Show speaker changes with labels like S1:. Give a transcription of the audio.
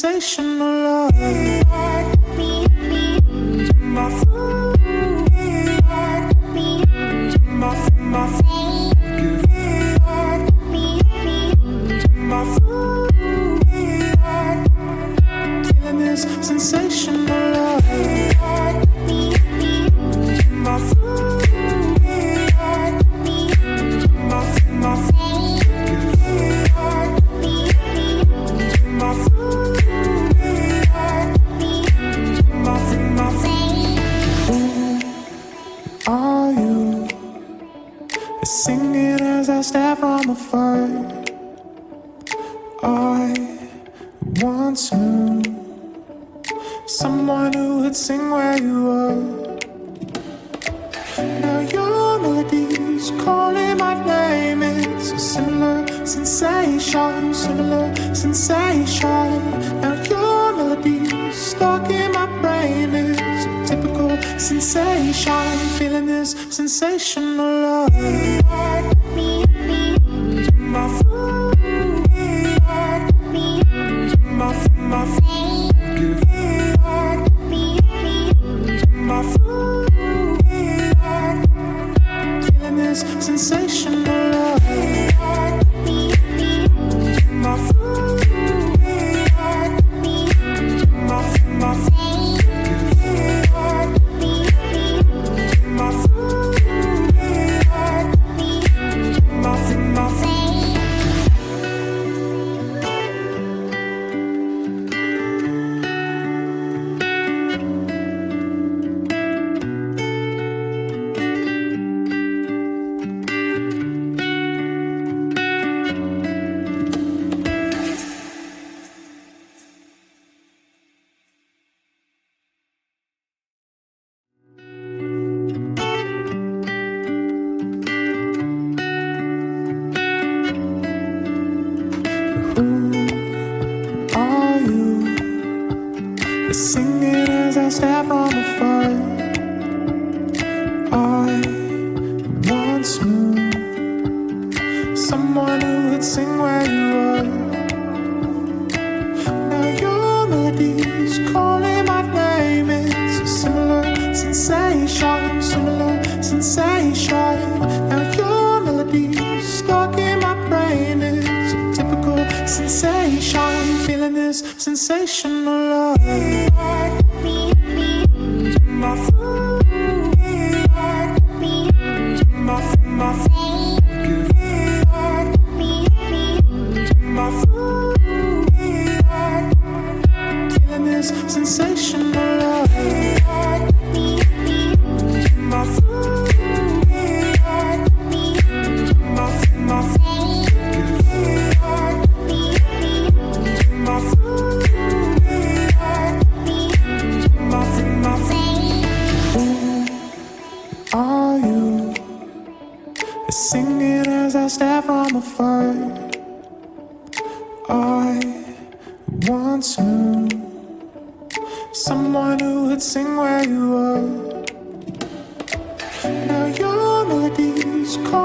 S1: sensational love. My feeling this sensational love. My are you singing as I stare from afar? I once knew someone who would sing where you are. Now your melody's calling my name. It's a similar sensation, similar sensation. Now your melody's stuck in my brain. It's a typical sensation. Feeling this sensational love. My feeling this sensational love. My singing as I stare from afar. I once knew someone who would sing where you are. Now your melody's calling my name. It's a similar sensation, similar sensation. Now your melody's stuck in my brain. It's a typical sensation. Feeling this sensational love. Feeling this sensational love. Are you singing as I stare from afar? I once knew someone who would sing where you are. Now your melody's calling.